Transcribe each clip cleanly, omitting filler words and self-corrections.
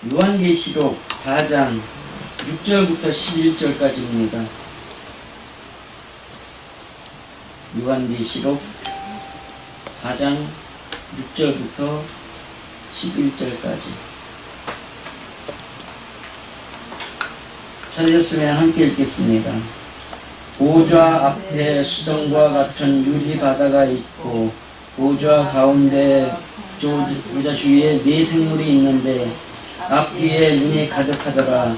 요한계시록 4장 6절부터 11절까지입니다. 요한계시록 4장 6절부터 11절까지. 찾으셨으면 함께 읽겠습니다. 보좌 앞에 수정과 같은 유리 바다가 있고 보좌 가운데 보좌 주위에 네 생물이 있는데 앞뒤에 눈이 가득하더라.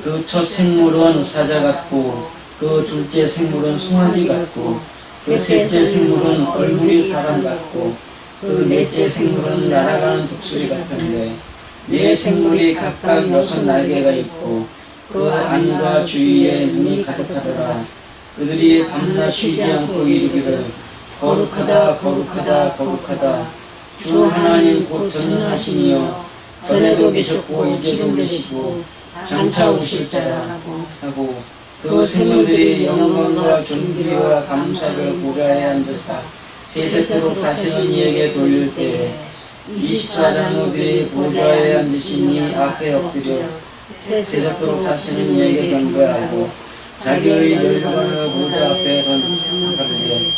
그 첫 생물은 사자 같고 그 둘째 생물은 송아지 같고 그 셋째 생물은 얼굴이 사람 같고 그 넷째 생물은 날아가는 독수리 같은데 네 생물이 각각 6날개가 있고 그 안과 주위에 눈이 가득하더라. 그들이 밤낮 쉬지 않고 이르기를 거룩하다 거룩하다 거룩하다 주 하나님 곧 전능하시니여 전에도 계셨고 이제도 계시고 장차 오실 자라 하고 그 생물들이 영광과 존귀와 감사를 보좌에 앉으사 세세토록 사시는 이에게 돌릴 때에 24장로들이 보좌에 앉으신 이 앞에 엎드려 세세토록 사시는 이에게 경배하고 자기의 멸관을 보좌 앞에 던지되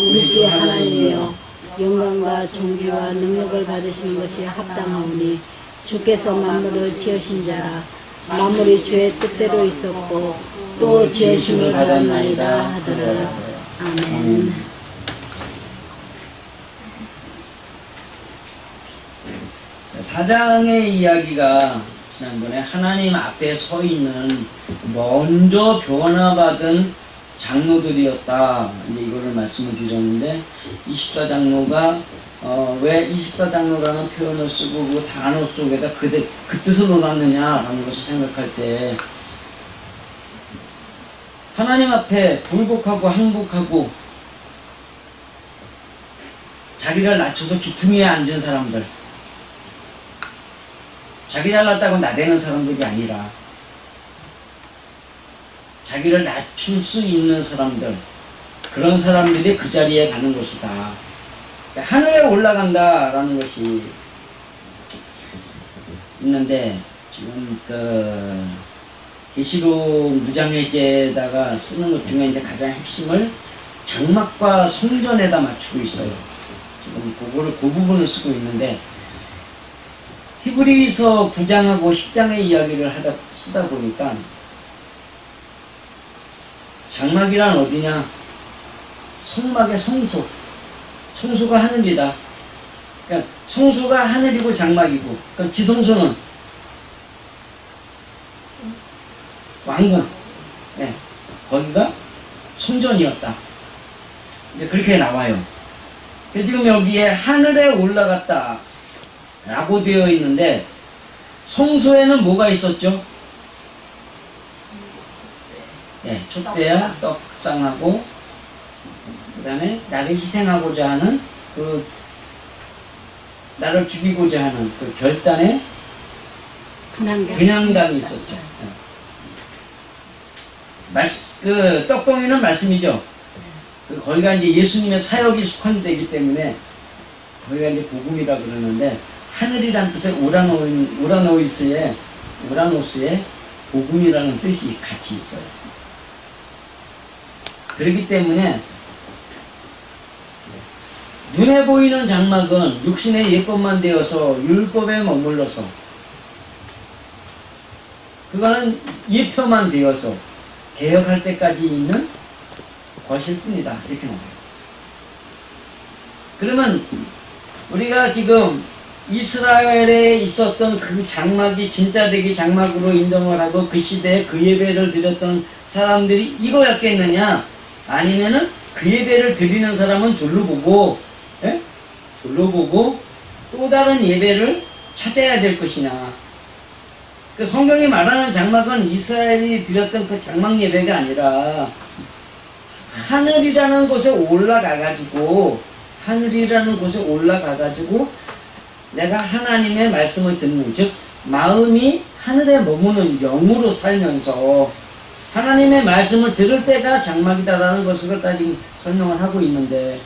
우리 주 하나님이여 영광과 존귀와 능력을 받으시는 것이 합당하오니 주께서 만물을 지으신 자라. 만물이 주의 뜻대로 있었고 또 지으심을 받았나이다 하더라. 아멘. 사장의 이야기가 지난번에 하나님 앞에 서 있는 먼저 변화받은 장로들이었다. 이제 이거를 말씀을 드렸는데 24장로가 왜 24장로라는 표현을 쓰고 그 단어 속에다 그 뜻을 넣었느냐라는 것을 생각할 때 하나님 앞에 굴복하고 항복하고 자기를 낮춰서 귀퉁이에 앉은 사람들, 자기 잘났다고 나대는 사람들이 아니라 자기를 낮출 수 있는 사람들, 그런 사람들이 그 자리에 가는 것이다. 하늘에 올라간다라는 것이 있는데 지금 계시록 무장해제에다가 쓰는 것 중에 이제 가장 핵심을 장막과 성전에다 맞추고 있어요. 지금 그 부분을 쓰고 있는데 히브리서 9장하고 10장의 이야기를 쓰다 보니까 장막이란 어디냐? 성막의 성소. 성소가 하늘이다. 그러니까 성소가 하늘이고 장막이고, 그럼 지성소는 왕궁. 네, 거기가 성전이었다. 이제 그렇게 나와요. 지금 여기에 하늘에 올라갔다 라고 되어 있는데 성소에는 뭐가 있었죠? 네, 촛대야 떡상하고 그 다음에 나를 희생하고자 하는 나를 죽이고자 하는 그 결단의 분향당이 있었죠. 그 떡덩이는 말씀이죠. 거기가 이제 예수님의 사역이 속한 데이기 때문에 거기가 이제 복음이라 그러는데 하늘이란 뜻의 우라노스에 복음이라는 뜻이 같이 있어요. 그렇기 때문에 눈에 보이는 장막은 육신의 예법만 되어서 율법에 머물러서 그거는 예표만 되어서 개혁할 때까지 있는 것일 뿐이다. 이렇게 나와요. 그러면 우리가 지금 이스라엘에 있었던 그 장막이 진짜 되게 장막으로 인정을 하고 그 시대에 그 예배를 드렸던 사람들이 이거였겠느냐? 아니면은 그 예배를 드리는 사람은 졸로 보고 또 다른 예배를 찾아야 될 것이냐? 그 성경이 말하는 장막은 이스라엘이 드렸던 그 장막 예배가 아니라 하늘이라는 곳에 올라가가지고 내가 하나님의 말씀을 듣는, 즉 마음이 하늘에 머무는 영으로 살면서 하나님의 말씀을 들을 때가 장막이다라는 것을 지금 설명을 하고 있는데,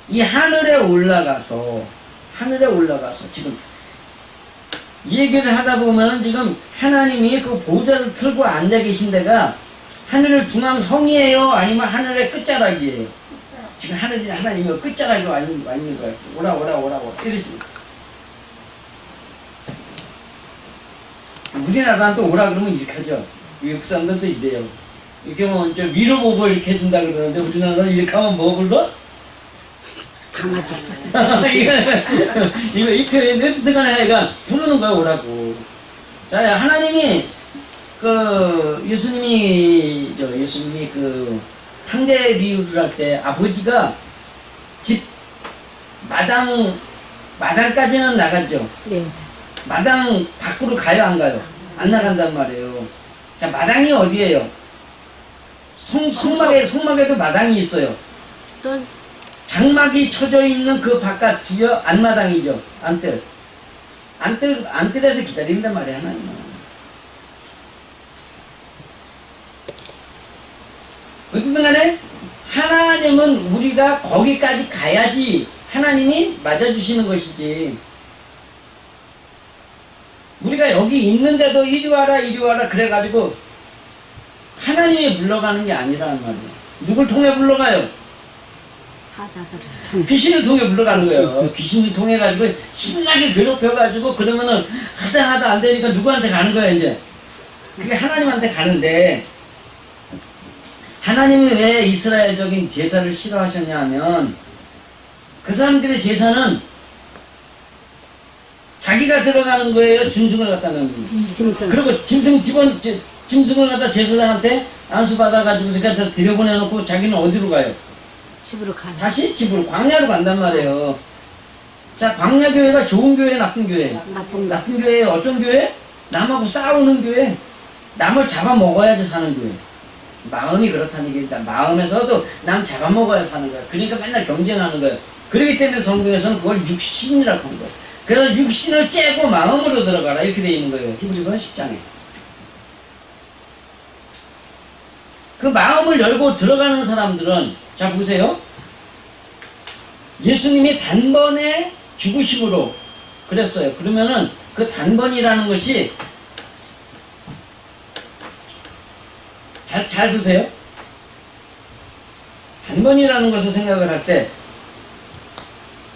이 하늘에 올라가서 지금 이 얘기를 하다 보면은 지금 하나님이 그 보좌를 틀고 앉아 계신 데가 하늘 중앙 성이에요? 아니면 하늘의 끝자락이에요? 지금 하나님이 끝자락에 와 있는 거예요. 오라. 이러십니다. 우리나라는 또 오라 그러면 이렇게 하죠. 미국 사람들도 이래요. 이렇게 뭐 좀 위로 보고 이렇게 해준다 그러는데 우리나라는 이렇게 하면 뭐 불러? 강아지. 이거 이 표현 어쨌든 애가 부르는 거야 오라고. 자, 하나님이 예수님이 그 탕제 비유를 할 때 아버지가 집 마당까지는 나갔죠. 네. 마당 밖으로 가요 안 가요? 안 나간단 말이에요. 자, 마당이 어디예요? 성막에도 마당이 있어요. 또 장막이 쳐져 있는 그 바깥 지역 안마당이죠. 안뜰에서 기다린단 말이야 하나님은. 어쨌든 간에 하나님은 우리가 거기까지 가야지 하나님이 맞아주시는 것이지, 우리가 여기 있는데도 이리 와라 그래가지고 하나님이 불러가는 게 아니라는 말이에요. 누굴 통해 불러가요? 사자들을 귀신을 통해 불러가는 거예요. 귀신을 통해 가지고 신나게 괴롭혀가지고 그러면은 하다 안 되니까 누구한테 가는 거예요 이제. 그게 하나님한테 가는데, 하나님이 왜 이스라엘적인 제사를 싫어하셨냐 하면 그 사람들의 제사는 자기가 들어가는 거예요? 짐승을 갖다 넣는 거예요? 짐승. 그리고 짐승을 갖다 제사장한테 안수받아가지고 그러니까 들여보내놓고 자기는 어디로 가요? 집으로 가요. 다시 집으로 광야로 간단 말이에요. 자, 광야 교회가 좋은 교회, 나쁜 교회? 나쁜 교회. 어떤 교회? 남하고 싸우는 교회. 남을 잡아먹어야지 사는 교회. 마음이 그렇다는 얘기입니다. 마음에서도 남 잡아먹어야 사는 거야. 그러니까 맨날 경쟁하는 거예요. 그렇기 때문에 성경에서는 그걸 육신이라고 하는 거예요. 그래서 육신을 째고 마음으로 들어가라 이렇게 되어 있는 거예요. 히브리서 10장에. 그 마음을 열고 들어가는 사람들은, 자 보세요. 예수님이 단번에 죽으심으로 그랬어요. 그러면은 그 단번이라는 것이, 잘 보세요. 단번이라는 것을 생각을 할 때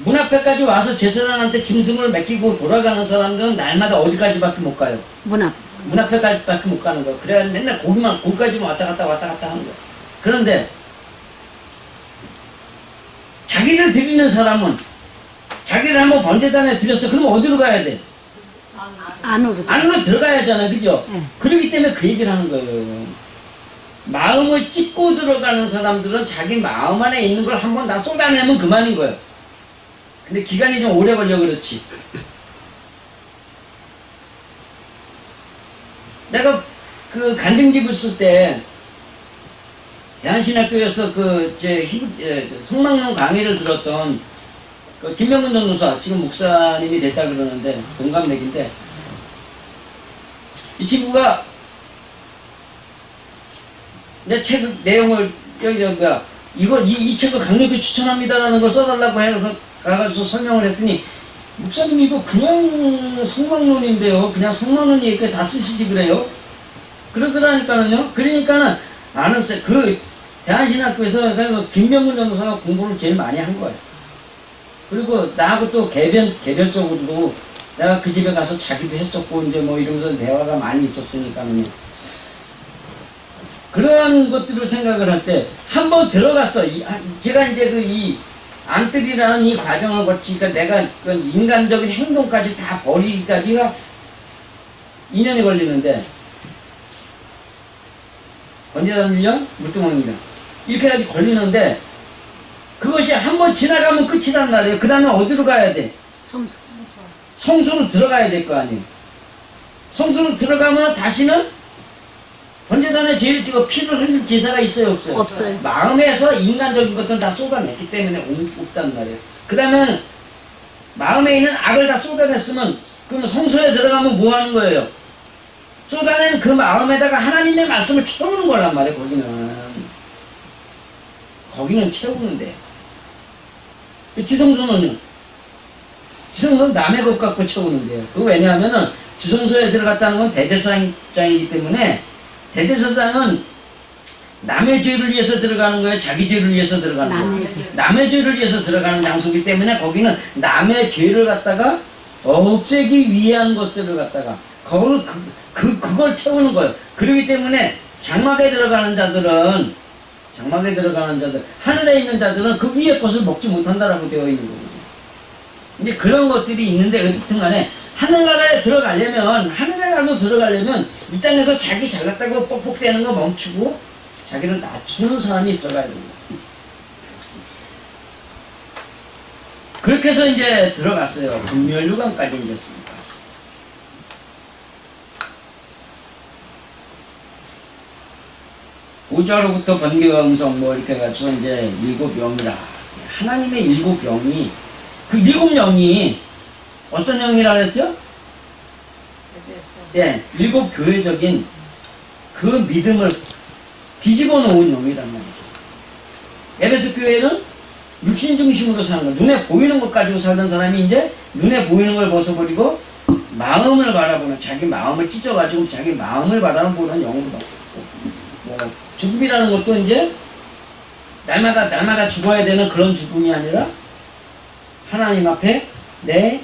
문 앞에까지 와서 제사장한테 짐승을 맡기고 돌아가는 사람들은 날마다 어디까지밖에 못 가요? 문 앞. 문 앞에까지밖에 못 가는 거야. 그래야 맨날 거기까지만 왔다 갔다 하는 거야. 그런데 자기를 드리는 사람은, 자기를 한번 번제단에 드렸어. 그러면 어디로 가야 돼? 안으로 들어가야 하잖아. 그죠? 네. 그렇기 때문에 그 얘기를 하는 거예요. 마음을 찢고 들어가는 사람들은 자기 마음 안에 있는 걸 한번 다 쏟아내면 그만인 거예요. 근데 기간이 좀 오래 걸려 그렇지. 내가 그 간증집을 쓸 때 대한신학교에서 성막론 강의를 들었던 그 김명근 전도사, 지금 목사님이 됐다 그러는데 동갑내기인데, 이 친구가 내 책 내용을 이 책을 강력히 추천합니다라는 걸 써달라고 해서 가가지고 설명을 했더니, 목사님 이거 그냥 성막론인데요. 그냥 성막론 얘기 다 쓰시지 그래요? 그러더라니까는요. 그러니까는 나는 그 대한신학교에서 그 김명근 전도사가 공부를 제일 많이 한 거예요. 그리고 나하고 또 개별적으로도 내가 그 집에 가서 자기도 했었고 이제 뭐 이러면서 대화가 많이 있었으니까는요. 그런 것들을 생각을 할 때 한번 들어갔어. 제가 이제 이 안뜰이라는 이 과정을 거치니까 내가 그 인간적인 행동까지 다 버리기까지가 2년이 걸리는데, 번제단 1년, 물두멍이다. 이렇게까지 걸리는데, 그것이 한번 지나가면 끝이란 말이에요. 그 다음에 어디로 가야 돼? 성소로 들어가야 될 거 아니에요. 성소로 들어가면 다시는 번제단에 제일 피를 흘릴 제사가 있어요, 없어요? 없어요. 마음에서 인간적인 것들은 다 쏟아냈기 때문에 없단 말이에요. 그 다음에 마음에 있는 악을 다 쏟아냈으면, 그러면 성소에 들어가면 뭐 하는 거예요? 쏟아낸 그 마음에다가 하나님의 말씀을 채우는 거란 말이에요. 거기는 채우는데, 지성소는요? 지성소는 남의 것 갖고 채우는 거예요. 그 왜냐하면은 지성소에 들어갔다는 건 대제사장이기 때문에 대제사장은 남의 죄를 위해서 들어가는 거예요? 자기 죄를 위해서 들어가는 거예요? 남의 죄. 남의 죄를 위해서 들어가는 장소이기 때문에 거기는 남의 죄를 갖다가 없애기 위한 것들을 갖다가 그걸 채우는 거예요. 그렇기 때문에 장막에 들어가는 자들, 하늘에 있는 자들은 그 위의 것을 먹지 못한다라고 되어 있는 거예요. 이제 그런 것들이 있는데 어쨌든 간에 하늘나라에 들어가려면, 하늘나라도 들어가려면 이 땅에서 자기 잘났다고 뻑뻑대는 거 멈추고 자기를 낮추는 사람이 들어가야 됩니다. 그렇게 해서 이제 들어갔어요. 금멸유관까지 이제 씁니다. 보좌로부터 번개와 음성 뭐 이렇게 해가지고 이제 7영이라 하나님의 7영이 그 7영이 어떤 영이라 그랬죠? 예, 7 교회적인 그 믿음을 뒤집어 놓은 영이란 말이죠. 에베소 교회는 육신 중심으로 사는 거, 눈에 보이는 것 가지고 살던 사람이 이제 눈에 보이는 걸 벗어버리고 마음을 바라보는, 자기 마음을 찢어가지고 자기 마음을 바라보는 영으로 바뀌고, 뭐 죽음이라는 것도 이제 날마다 죽어야 되는 그런 죽음이 아니라 하나님 앞에 내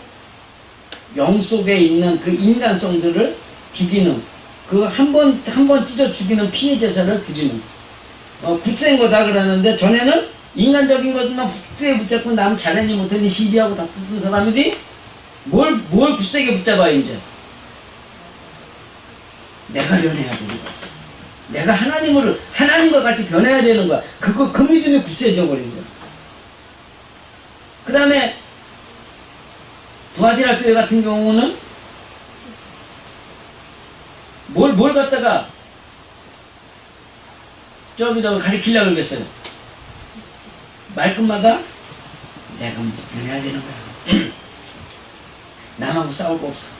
영 속에 있는 그 인간성들을 죽이는, 그 한 번 찢어 죽이는 피해 제사를 드리는 굳센 거다 그러는데, 전에는 인간적인 것만 굳세게 붙잡고 남 잘했니 못했니 시비하고 다투던 사람이지 뭘 굳세게 붙잡아요. 이제 내가 변해야 되는 거야. 내가 하나님과 같이 변해야 되는 거야. 그 믿음이 굳세져 버린 거야. 그 다음에 두아디라 교회 같은 경우는 뭘 갖다가 저기 가리키려고 그러겠어요. 말끝마다 내가 먼저 변해야 되는 거야. 남하고 싸울 거 없어.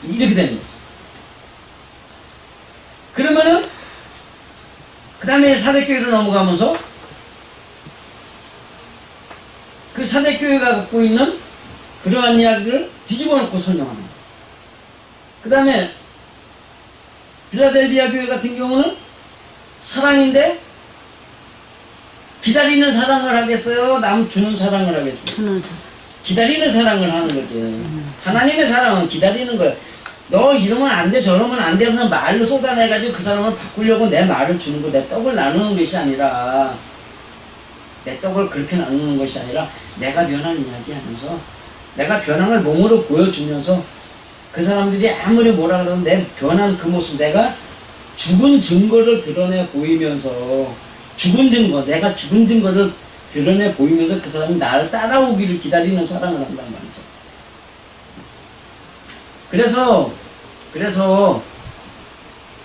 이렇게 되는 거야. 그러면은 그 다음에 사대교회로 넘어가면서 그 사대교회가 갖고 있는 그러한 이야기를 뒤집어 놓고 설명합니다. 그 다음에 필라델비아 교회 같은 경우는 사랑인데 기다리는 사랑을 하겠어요? 남 주는 사랑을 하겠어요? 주는 사람. 기다리는 사랑을 하는 거죠. 하나님의 사랑은 기다리는 거예요. 너 이러면 안 돼, 저러면 안 돼, 그냥 말로 쏟아내가지고 그 사람을 바꾸려고 내 말을 주는 거, 내 떡을 나누는 것이 아니라, 내 떡을 그렇게 나누는 것이 아니라, 내가 변한 이야기 하면서, 내가 변한 걸 몸으로 보여주면서, 그 사람들이 아무리 뭐라 그래도 내 변한 그 모습, 내가 죽은 증거를 드러내 보이면서, 내가 죽은 증거를 드러내 보이면서 그 사람이 나를 따라오기를 기다리는 사랑을 한단 말이죠. 그래서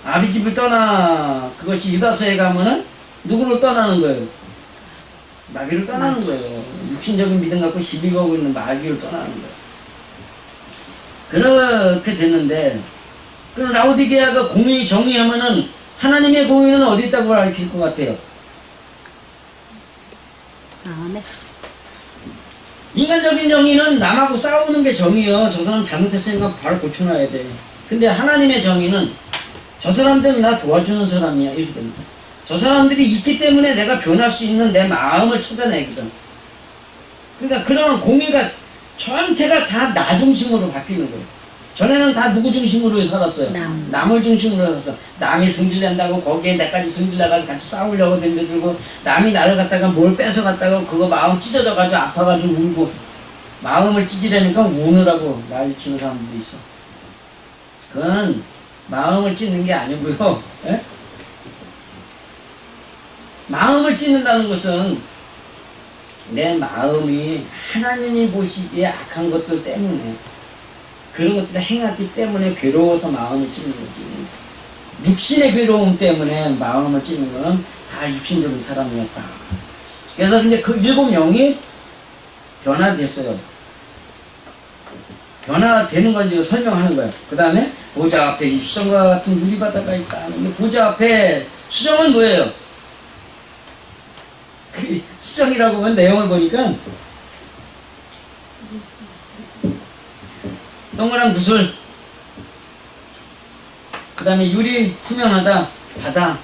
아비집을 떠나, 그것이 유다서에 가면은 누구를 떠나는 거예요? 마귀를 떠나는 거예요. 육신적인 믿음 갖고 시비 걸고 있는 마귀를 떠나는 거예요. 그렇게 됐는데, 그럼 라오디게아가 공의 정의하면은 하나님의 공의는 어디 있다고 가르칠 것 같아요? 마음에. 인간적인 정의는 남하고 싸우는 게 정의요. 저 사람 잘못했으니까 바로 고쳐놔야 돼. 근데 하나님의 정의는 저 사람들은 나 도와주는 사람이야. 이렇게 됩니다. 저 사람들이 있기 때문에 내가 변할 수 있는 내 마음을 찾아내거든. 그러니까 그런 공의가 전체가 다 나 중심으로 바뀌는 거예요. 전에는 다 누구 중심으로 살았어요? 남을 중심으로 살았어. 남이 승질낸다고 거기에 내까지 승질나가지고 같이 싸우려고 덤벼들고, 남이 나를 갖다가 뭘 뺏어갔다가 그거 마음 찢어져가지고 아파가지고 울고, 마음을 찢으려니까 우느라고 난리치는 사람들도 있어. 그건 마음을 찢는 게 아니고요. 에? 마음을 찢는다는 것은 내 마음이 하나님이 보시기에 악한 것들 때문에, 그런 것들을 행하기 때문에 괴로워서 마음을 찢는 거지. 육신의 괴로움 때문에 마음을 찢는 거는 다 육신적인 사람이었다. 그래서 이제 그 7명이 변화됐어요. 변화되는 걸 지금 설명하는 거예요. 그 다음에 보좌 앞에 이 수정과 같은 유리바다가 있다. 보좌 앞에 수정은 뭐예요? 그 수정이라고 하면 내용을 보니까 동그란 구슬. 그 다음에 유리 투명하다. 바다.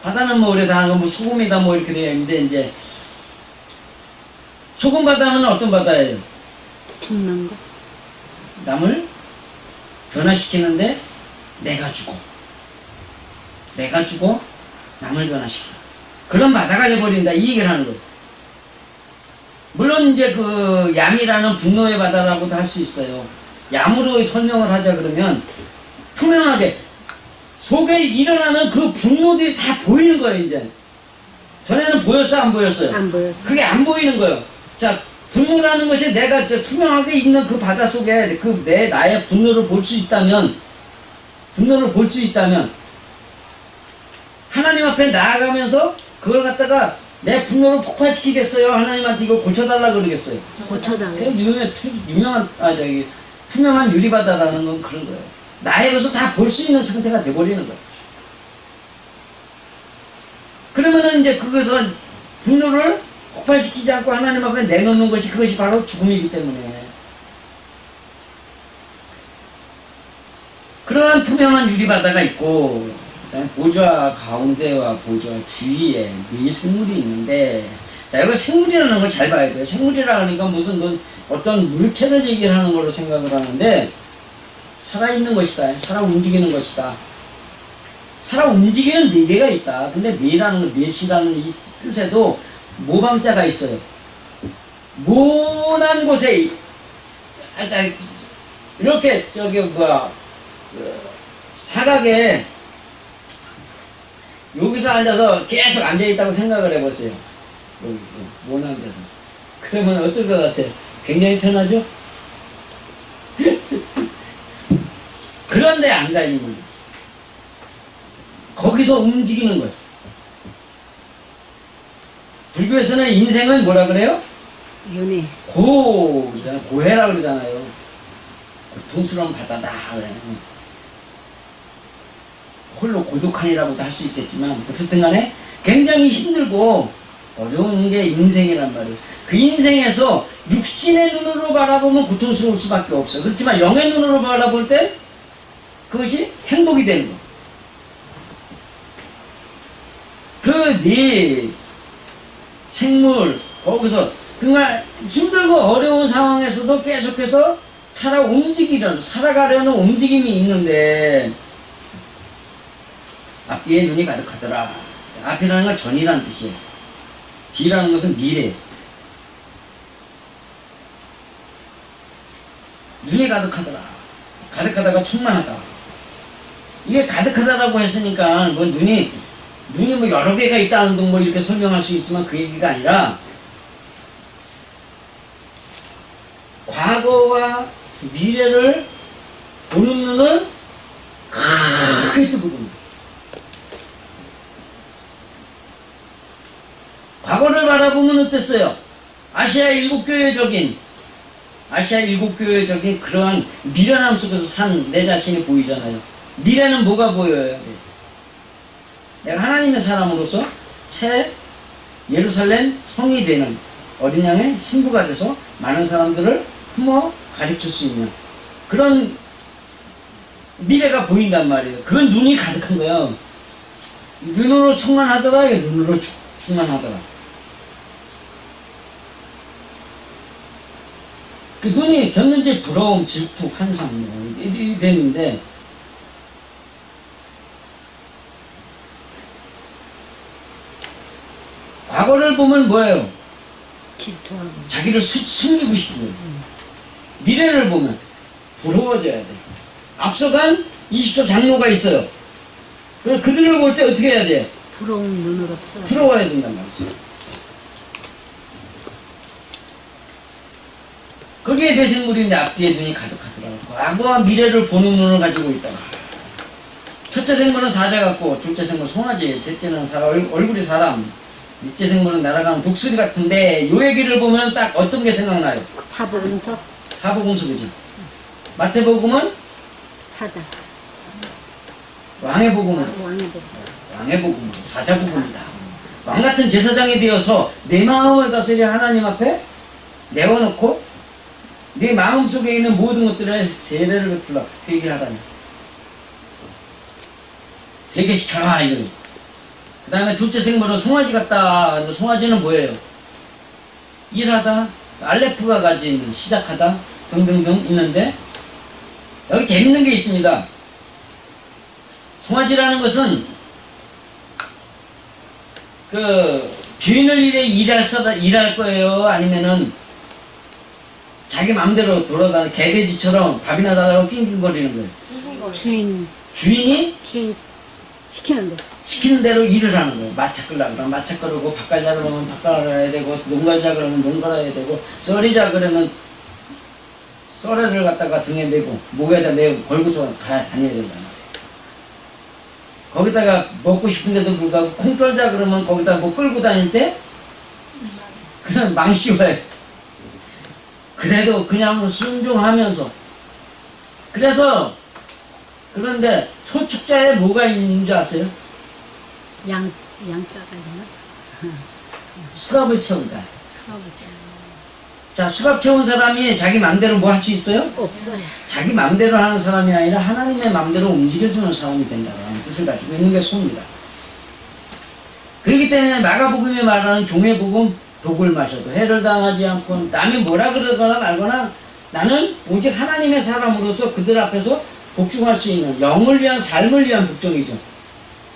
바다는 뭐 우리 다 뭐 소금이다 뭐 이렇게 되어 있는데 이제 소금 바다는 어떤 바다예요? 죽는 거. 남을 변화시키는데 내가 죽어. 내가 죽어 남을 변화시켜. 그런 바다가 돼버린다. 이 얘기를 하는 거예요. 물론 이제 그 얌이라는 분노의 바다라고도 할 수 있어요. 얌으로 설명을 하자 그러면 투명하게 속에 일어나는 그 분노들이 다 보이는 거예요. 이제 전에는 보였어요 안 보였어요? 안 보였어. 그게 안 보이는 거예요. 자, 분노라는 것이 내가 투명하게 있는 그 바다 속에 그 나의 분노를 볼 수 있다면, 분노를 볼 수 있다면, 하나님 앞에 나아가면서 그걸 갖다가 내 분노를 폭발시키겠어요? 하나님한테 이걸 고쳐달라 그러겠어요? 고쳐달라. 투명한 유리바다라는 건 그런 거예요. 나에게서 다 볼 수 있는 상태가 돼버리는 거예요. 그러면은 이제 그것을 분노를 폭발시키지 않고 하나님 앞에 내놓는 것이 그것이 바로 죽음이기 때문에 그러한 투명한 유리바다가 있고 보좌 가운데와 보좌 주위에 네 생물이 있는데 자 이거 생물이라는 걸 잘 봐야 돼요. 생물이라 하니까 무슨 어떤 물체를 얘기하는 걸로 생각을 하는데 살아있는 것이다. 살아 움직이는 것이다. 살아 움직이는 네 개가 있다. 근데 네시라는 이 뜻에도 모방자가 있어요. 모난 곳에 이렇게 사각에 여기서 앉아서 계속 앉아있다고 생각을 해보세요. 모난 데서. 그러면 어떨 것 같아요? 굉장히 편하죠? 그런데 앉아있는 거기서 움직이는 거예요. 불교에서는 인생은 뭐라 그래요? 윤회. 고해라 그러잖아요. 고통스러운 바다다 그래요. 홀로 고독한이라고도 할 수 있겠지만 어쨌든 간에 굉장히 힘들고 어려운 게 인생이란 말이에요. 그 인생에서 육신의 눈으로 바라보면 고통스러울 수밖에 없어요. 그렇지만 영의 눈으로 바라볼 때 그것이 행복이 되는 거예요. 그 네 생물 거기서 정말 힘들고 어려운 상황에서도 계속해서 살아가려는 움직임이 있는데 앞뒤에 눈이 가득하더라. 앞이라는 건 전이라는 뜻이에요. 뒤라는 것은 미래. 눈이 가득하더라. 가득하다가 충만하다. 이게 가득하다라고 했으니까 뭐 눈이 뭐 여러 개가 있다는 등 뭐 이렇게 설명할 수 있지만 그 얘기가 아니라 과거와 미래를 보는 눈을 크게 뜨고 봅니다. 과거를 바라보면 어땠어요? 아시아 일곱 교회적인 그러한 미련함 속에서 산 내 자신이 보이잖아요. 미래는 뭐가 보여요? 내가 하나님의 사람으로서 새 예루살렘 성이 되는 어린 양의 신부가 돼서 많은 사람들을 품어 가르칠 수 있는 그런 미래가 보인단 말이에요. 그건 눈이 가득한 거예요. 눈으로 충만하더라. 눈으로 충만하더라. 그 눈이 겪는지 부러움, 질투, 환상 이렇게 되는데 과거를 보면 뭐예요? 질투하고. 자기를 숨기고 싶은 거예요. 미래를 보면 부러워져야 돼. 앞서간 20조 장로가 있어요. 그럼 그들을 볼 때 어떻게 해야 돼? 부러운 눈으로 써. 부러워야 된단 말이죠. 거기에 대생물이 이제 앞뒤에 눈이 가득하더라고요. 과거와 미래를 보는 눈을 가지고 있다가 첫째 생물은 사자 같고 둘째 생물은 송아지, 셋째는 얼굴이 사람, 넷째 생물은 날아가는 독수리 같은데 요 얘기를 보면 딱 어떤 게 생각나요? 사복음서. 사복음서이죠. 마태복음은 사자. 왕의 복음은 왕의 복. 사자복음이다. 왕 같은 제사장이 되어서 내 마음을 다스려 하나님 앞에 내어놓고 네 마음속에 있는 모든 것들에 세례를 베풀라. 회개하라니. 회개시켜라 이거. 그 다음에 둘째 생물은 송아지 같다. 송아지는 뭐예요? 일하다, 알레프가 가진 시작하다 등등등 있는데 여기 재밌는 게 있습니다. 송아지라는 것은 그 주인을 위해 일할 거예요? 아니면은 자기 마음대로 돌아다니는 개돼지처럼 밥이나 달라고 낑낑거리는 거예요? 주인이 시키는 데. 시키는 대로 일을 하는 거예요. 마차 끌라 그러면 마차 끌고 밥 갈자 그러면 밥 갈아야 되고 농 갈자 그러면 농 갈아야 되고 썰이자 그러면 썰애를 갖다가 등에 메고 목에다 메고 걸고서 가야 다녀야 된단 말이에요. 거기다가 먹고 싶은데도 불구하고 콩 떨자 그러면 거기다 뭐 끌고 다닐 때 그냥 망씌워야 돼. 그래도 그냥 순종하면서. 그래서 그런데 소축자에 뭐가 있는 줄 아세요? 양자가 있나? 수갑을 채운다. 수학을 참 자, 수갑 채운 사람이 자기 맘대로 뭐 할 수 있어요? 없어요. 자기 맘대로 하는 사람이 아니라 하나님의 맘대로 움직여주는 사람이 된다는 뜻을 가지고 있는 게 소입니다. 그렇기 때문에 마가복음에 말하는 종의 복음 독을 마셔도 해를 당하지 않고 남이 뭐라 그러거나 말거나 나는 오직 하나님의 사람으로서 그들 앞에서 복종할 수 있는 영을 위한 삶을 위한 복종이죠.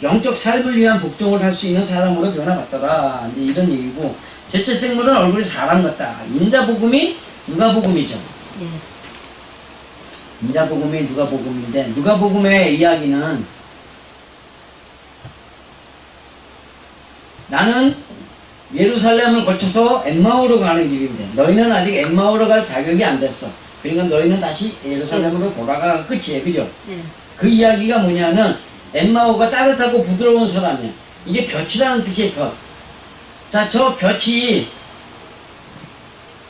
영적 삶을 위한 복종을 할 수 있는 사람으로 변화받더라. 이제 이런 얘기고 셋째 생물은 얼굴이 사람 같다. 인자복음이 누가복음이죠. 예. 인자복음이 누가복음인데 누가복음의 이야기는 나는 예루살렘을 거쳐서 엠마오로 가는 길인데 너희는 아직 엠마오로 갈 자격이 안 됐어. 그러니까 너희는 다시 예루살렘으로 돌아가 끝이에요. 그죠? 예. 그 이야기가 뭐냐면 엠마오가 따뜻하고 부드러운 사람이야. 이게 볕이라는 뜻이에요. 볕. 자, 저 볕이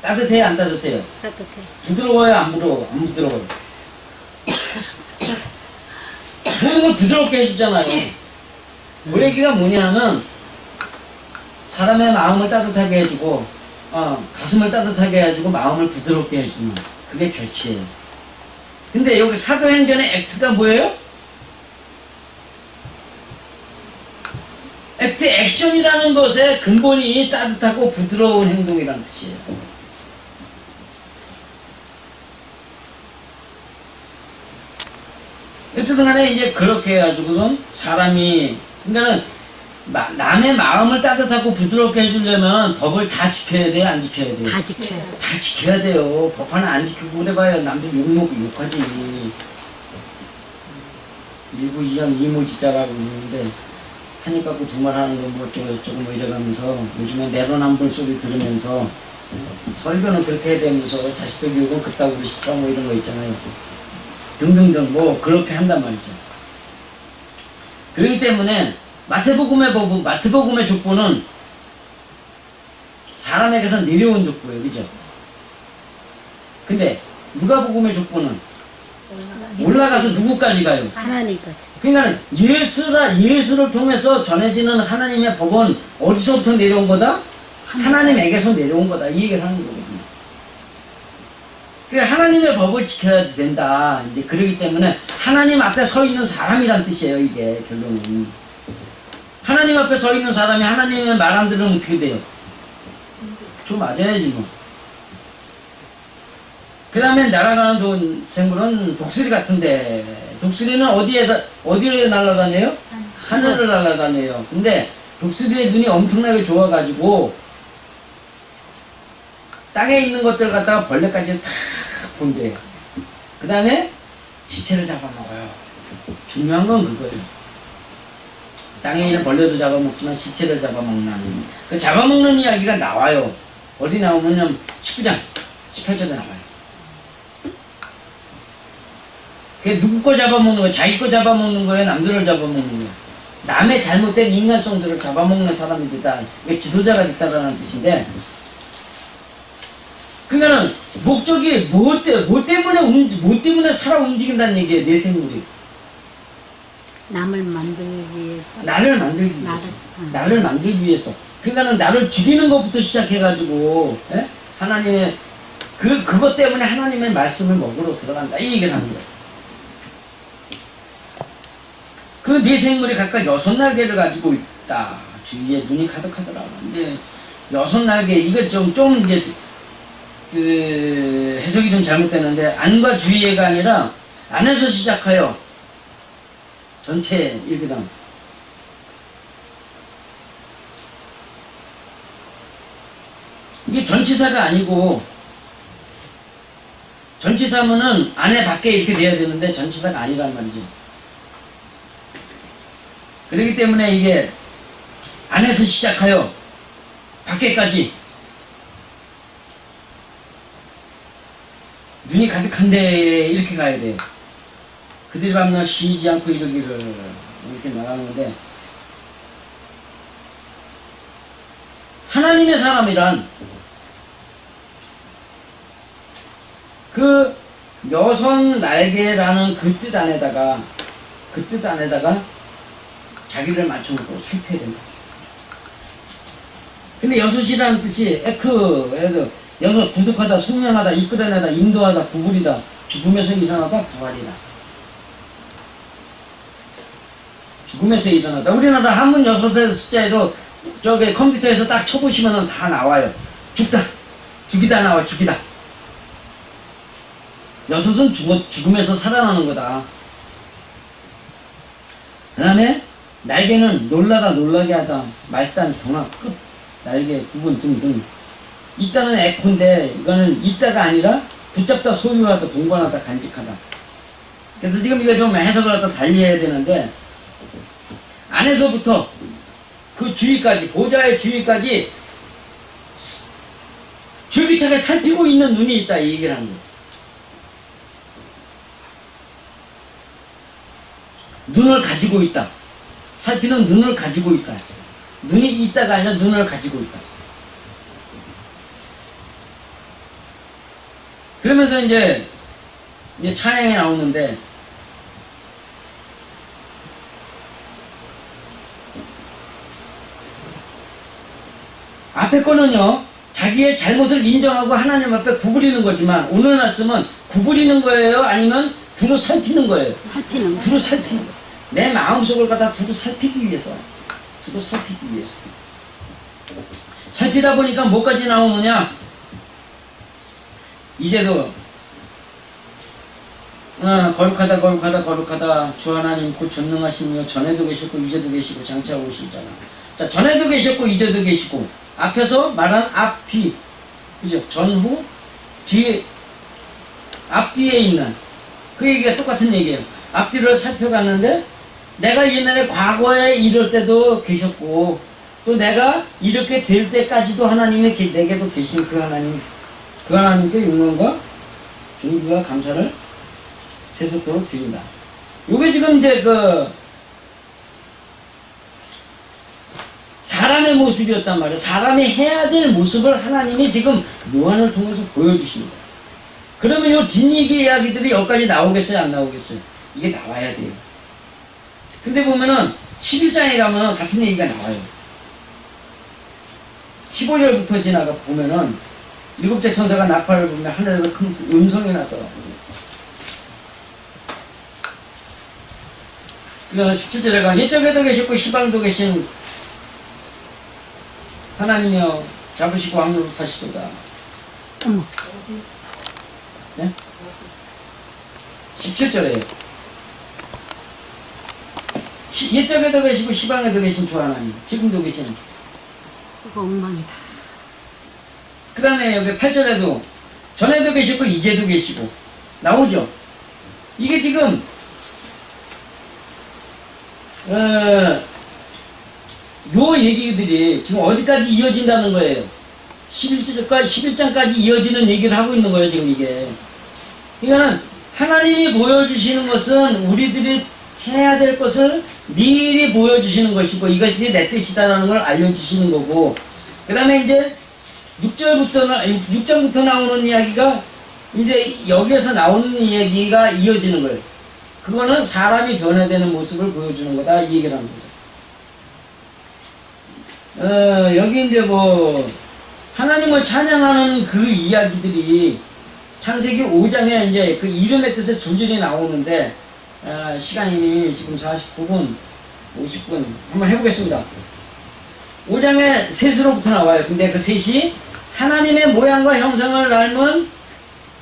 따뜻해요? 안 따뜻해요? 따뜻해. 부드러워요? 안 부드러워요? 안 부드러워요? 모든 걸 부드럽게 해주잖아요. 그 얘기가 뭐냐면 사람의 마음을 따뜻하게 해주고 가슴을 따뜻하게 해주고 마음을 부드럽게 해주는 그게 볕이에요. 근데 여기 사도행전의 액트가 뭐예요? 액트 액션이라는 것의 근본이 따뜻하고 부드러운 행동이라는 뜻이에요. 어쨌든 간에 이제 그렇게 해가지고선 사람이 그러니까는 남의 마음을 따뜻하고 부드럽게 해주려면 법을 다 지켜야 돼요? 안 지켜야 돼요? 다 지켜요. 다 지켜야 돼요. 법 하나 안 지키고 그래봐요. 남들 욕하지. 일부 이모지자라고 있는데 한입 갖고 두 말 하는 거 뭐 어쩌고 뭐 이래가면서 요즘에 내로남불 소리 들으면서 설교는 그렇게 해야 되면서 자식들 교육은 그따구로 시켜 뭐 이런 거 있잖아요. 등등등 뭐 그렇게 한단 말이죠. 그렇기 때문에 마태복음의 족보는 사람에게서 내려온 족보예요. 그죠? 근데 누가복음의 족보는 올라가서 누구까지 가요? 하나님까지. 그러니까 예수를 통해서 전해지는 하나님의 법은 어디서부터 내려온 거다? 하나님에게서 내려온 거다. 이 얘기를 하는 거거든요. 그러니까 하나님의 법을 지켜야 된다. 이제 그러기 때문에 하나님 앞에 서 있는 사람이란 뜻이에요. 이게 결론은. 하나님 앞에 서 있는 사람이 하나님의 말 안 들으면 어떻게 돼요? 좀 맞아야지 뭐. 그 다음에 날아가는 생물은 독수리 같은데 독수리는 어디에 날아다녀요? 하늘을 날아다녀요. 근데 독수리의 눈이 엄청나게 좋아가지고 땅에 있는 것들 갖다가 벌레까지 다 본대요. 그 다음에 시체를 잡아먹어요. 중요한 건 그거예요. 땅에 있는 벌레도 잡아먹지만 시체를 잡아먹는 그 잡아먹는 이야기가 나와요. 어디 나오면요 19장 18절에 나와요. 그게 누구 거 잡아먹는 거예요? 자기 거 잡아먹는 거예요? 남들을 잡아먹는 거예요? 남의 잘못된 인간성들을 잡아먹는 사람이 됐다. 이게 지도자가 됐다라는 뜻인데 그러니까는 목적이 뭐 때문에 살아 움직인다는 얘기예요. 내 생물이. 남을 만들기 위해서. 나를 만들기 위해서. 나를 만들기 위해서. 그러니까는 나를 죽이는 것부터 시작해가지고 하나님의 그것 때문에 하나님의 말씀을 먹으러 들어간다. 이 얘기를 하는 거예요. 그 네 생물이 각각 6날개를 가지고 있다. 주위에 눈이 가득하더라. 근데 6날개, 이거 좀 이제, 해석이 좀 잘못됐는데, 안과 주위에가 아니라, 안에서 시작하여, 전체 일기당. 이게 전치사가 아니고, 전치사면은 안에 밖에 이렇게 돼야 되는데, 전치사가 아니란 말이죠. 그렇기 때문에 이게, 안에서 시작하여, 밖에까지, 눈이 가득한데 이렇게 가야 돼요. 그들이 밤낮 쉬지 않고 이러기를 이렇게 나가는 건데, 하나님의 사람이란 그 6날개라는 그 뜻 안에다가 자기를 맞춰놓고 살펴야 된다. 근데 6이라는 뜻이 에크, 6, 구속하다, 숙련하다, 이끌어내다, 인도하다, 구부리다, 죽음에서 일어나다, 부활이다. 죽음에서 일어나다. 우리나라 한문 6의 숫자에도 저기 컴퓨터에서 딱 쳐보시면 다 나와요. 죽다. 죽이다 나와, 죽이다. 6은 죽음에서 살아나는 거다. 그 다음에 날개는 놀라다, 놀라게 하다, 말단, 경악, 끝, 날개, 구분 등등. 있다는 에코인데 이거는 있다가 아니라 붙잡다, 소유하다, 동반하다, 간직하다. 그래서 지금 이거 좀 해석을 갖다 달리 해야 되는데, 안에서부터 그 주위까지, 보좌의 주위까지 줄기차게 살피고 있는 눈이 있다, 이 얘기를 하는 거예요. 눈을 가지고 있다. 살피는 눈을 가지고 있다. 눈이 있다가 아니라 눈을 가지고 있다. 그러면서 이제 찬양이 나오는데, 앞에 거는요, 자기의 잘못을 인정하고 하나님 앞에 구부리는 거지만, 오늘 말씀은 구부리는 거예요? 아니면 두루 살피는 거예요? 살피는 거. 두루 살피는 거. 내 마음속을 갖다 두루 살피기 위해서. 두루 살피기 위해서. 살피다 보니까 뭐까지 나오느냐? 이제도 거룩하다, 거룩하다, 거룩하다. 주 하나님 곧 전능하시며 전에도 계셨고 이제도 계시고 장차하고 오시잖아. 자, 전에도 계셨고 이제도 계시고, 앞에서 말한 앞, 뒤, 그죠? 전후, 뒤에, 앞뒤에 있는 그 얘기가 똑같은 얘기예요. 앞뒤를 살펴봤는데, 내가 옛날에 과거에 이럴 때도 계셨고, 또 내가 이렇게 될 때까지도 하나님이 내게도 계신 그 하나님께 영광과 존귀와 감사를 세속도록 드린다. 요게 지금 이제 사람의 모습이었단 말이에요. 사람이 해야 될 모습을 하나님이 지금 요한을 통해서 보여주시는 거예요. 그러면 요 뒷얘기 이야기들이 여기까지 나오겠어요? 안 나오겠어요? 이게 나와야 돼요. 근데 보면은 11장에 가면은 같은 얘기가 나와요. 15절부터 지나가 보면은 7째 천사가 나팔을 불며 하늘에서 큰 음성이 나서, 그래서 17절에 가면 이쪽에도 계시고 시방도 계신 하나님이여 잡으시고 하늘로 타시도다. 어머. 네? 17절에 이쪽에도 계시고 시방에도 계신 주 하나님, 지금도 계신. 그거 엉망이다. 그 다음에 여기 8절에도 전에도 계시고 이제도 계시고 나오죠. 이게 지금 요 얘기들이 지금 어디까지 이어진다는 거예요. 11장까지 이어지는 얘기를 하고 있는 거예요, 지금 이게. 그러니까는 하나님이 보여주시는 것은 우리들이 해야 될 것을 미리 보여주시는 것이고, 이것이 내 뜻이다라는 걸 알려주시는 거고, 그 다음에 이제 6절부터 나오는 이야기가 이제 여기에서 나오는 이야기가 이어지는 거예요. 그거는 사람이 변화되는 모습을 보여주는 거다, 이 얘기를 하는 거죠. 여기 이제 하나님을 찬양하는 그 이야기들이 창세기 5장에 이제 그 이름의 뜻에 줄줄이 나오는데, 시간이 지금 49분, 50분, 한번 해보겠습니다. 5장에 셋으로부터 나와요. 근데 그 셋이 하나님의 모양과 형상을 닮은,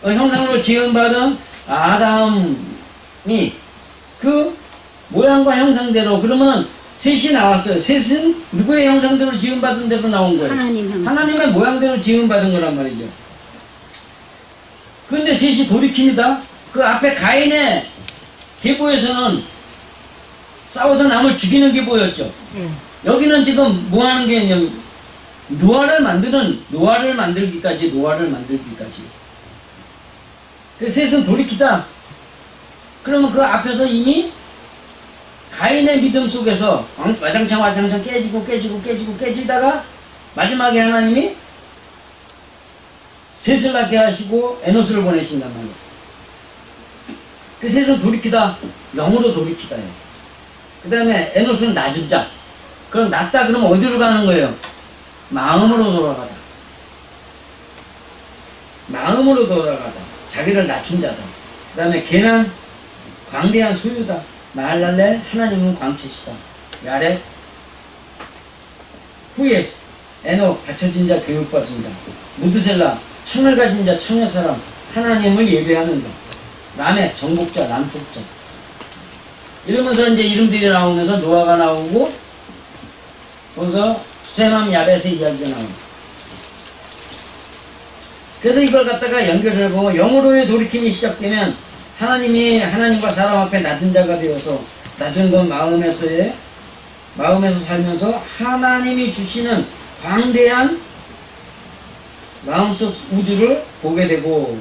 형상으로 지음받은 아담이 그 모양과 형상대로, 그러면 셋이 나왔어요. 셋은 누구의 형상대로 지음받은 대로 나온 거예요? 하나님 형상. 하나님의 모양대로 지음받은 거란 말이죠. 그런데 셋이 돌이킵니다. 그 앞에 가인의 계보에서는 싸워서 남을 죽이는 계보였죠. 예. 여기는 지금 뭐 하는 게 있냐면 노아를 만들기까지. 그 셋은 돌이키다. 그러면 그 앞에서 이미 가인의 믿음 속에서 와장창 깨지다가 마지막에 하나님이 셋을 낳게 하시고 에노스를 보내신단 말이에요. 그 셋은 돌이키다, 영으로 돌이키다예요. 그 다음에 에노스는 낮은 자. 그럼 낮다 그러면 어디로 가는 거예요? 마음으로 돌아가다. 자기를 낮춘 자다. 그 다음에 걔는 광대한 소유다. 마할랄렐, 하나님은 광채시다. 야렛, 후에 에녹, 갖춰진 자, 교육받은 자. 무드셀라, 청을 가진 자, 청의 사람, 하나님을 예배하는 자. 라멕, 정복자, 난폭자. 이러면서 이제 이름들이 나오면서 노아가 나오고, 거기서 셈함, 야벳의 이야기가 나옵니다. 그래서 이걸 갖다가 연결을 해보면 영으로의 돌이킴이 시작되면 하나님과 사람 앞에 낮은 자가 되어서, 낮은 건 마음에서 살면서 하나님이 주시는 광대한 마음속 우주를 보게 되고,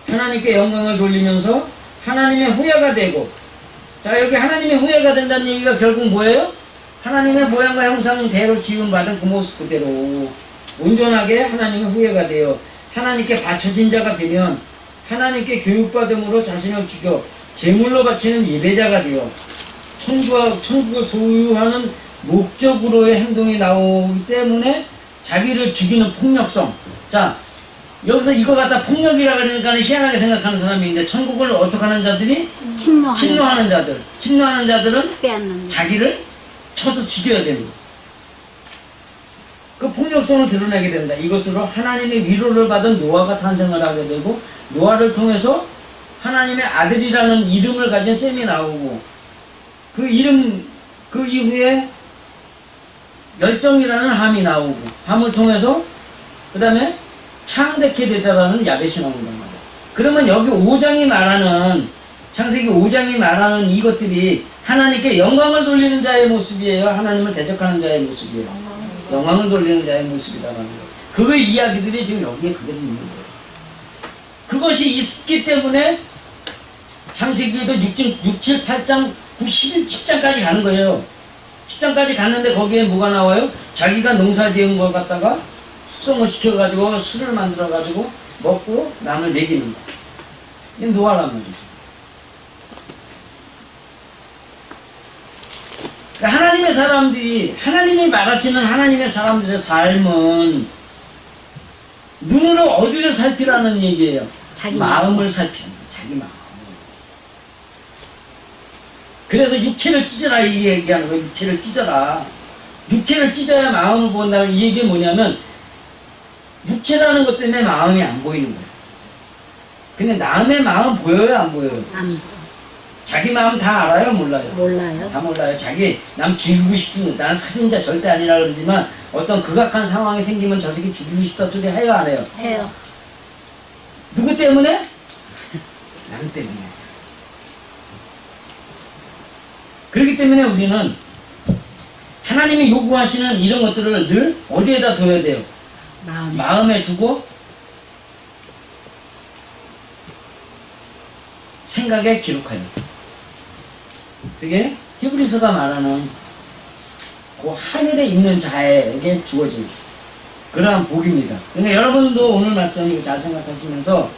하나님께 영광을 돌리면서 하나님의 후예가 되고, 자, 여기 하나님의 후예가 된다는 얘기가 결국 뭐예요? 하나님의 모양과 형상대로 지음받은 그 모습 그대로 온전하게 하나님의 후예가 되어 하나님께 바쳐진 자가 되면 하나님께 교육받음으로 자신을 죽여 제물로 바치는 예배자가 되어 천국을 소유하는 목적으로의 행동이 나오기 때문에 자기를 죽이는 폭력성. 자, 여기서 이거 갖다 폭력이라 그러니까 희한하게 생각하는 사람이 있는데, 천국을 어떻게 하는 자들이? 침노하는 자들. 침노하는 자들은 빼앗는 자기를 쳐서 죽여야 되는 거예요. 그 폭력성을 드러내게 된다. 이것으로 하나님의 위로를 받은 노아가 탄생을 하게 되고, 노아를 통해서 하나님의 아들이라는 이름을 가진 셈이 나오고, 그 이후에 열정이라는 함이 나오고, 함을 통해서 그 다음에 창대케 되다라는 야벳이 나온단 말이에요. 그러면 여기 5장이 말하는, 창세기 5장이 말하는 이것들이 하나님께 영광을 돌리는 자의 모습이에요? 하나님을 대적하는 자의 모습이에요? 영광을 돌리는 자의 모습이다라는 거예요. 그 이야기들이 지금 여기에 그대로 있는 거예요. 그것이 있기 때문에 창세기에도 6, 7, 8장, 9, 11, 10장까지 가는 거예요. 10장까지 갔는데 거기에 뭐가 나와요? 자기가 농사 지은 걸 갖다가 숙성을 시켜가지고 술을 만들어가지고 먹고 남을 먹이는 거. 이게 노아란 말이죠. 그러니까 하나님이 말하시는 하나님의 사람들의 삶은 눈으로 어디를 살피라는 얘기예요? 자기 마음을 살피는 거예요. 자기 마음. 그래서 육체를 찢어라 이 얘기하는 거예요. 육체를 찢어라. 육체를 찢어야 마음을 본다는 이 얘기가 뭐냐면, 육체라는 것 때문에 마음이 안 보이는 거예요. 근데 남의 마음 보여요, 안 보여요? 안 자기 마음 다 알아요, 몰라요? 몰라요. 다 몰라요. 자기 남 죽이고 싶은, 나는 살인자 절대 아니라 그러지만 어떤 극악한 상황이 생기면 저 새끼 죽이고 싶다 소리 해요, 안 해요? 해요. 누구 때문에? 남 때문에. 그렇기 때문에 우리는 하나님이 요구하시는 이런 것들을 늘 어디에다 둬야 돼요? 마음에 두고 생각에 기록하여. 그게 히브리서가 말하는 그 하늘에 있는 자에게 주어진 그러한 복입니다. 근데 여러분도 오늘 말씀 잘 생각하시면서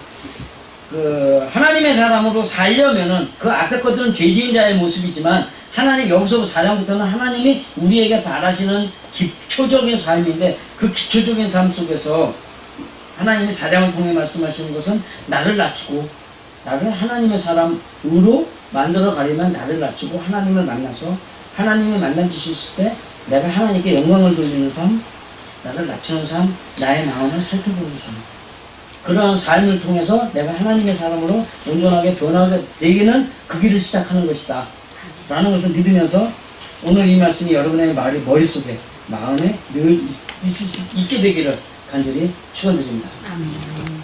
그 하나님의 사람으로 살려면은 그 앞에 것들은 죄지은 자의 모습이지만, 하나님 여기서 4장부터는 하나님이 우리에게 바라시는 기초적인 삶인데, 그 기초적인 삶 속에서 하나님이 사장을 통해 말씀하시는 것은 나를 낮추고 나를 하나님의 사람으로 만들어 가려면 나를 낮추고 하나님을 만나서 하나님이 만나 주셨을 때 내가 하나님께 영광을 돌리는 삶, 나를 낮추는 삶, 나의 마음을 살펴보는 삶. 그러한 삶을 통해서 내가 하나님의 사람으로 온전하게 변화가 되기는 그 길을 시작하는 것이다 라는 것을 믿으면서 오늘 이 말씀이 여러분의 머릿속에 마음에 늘 있게 되기를 간절히 축원드립니다. 아멘.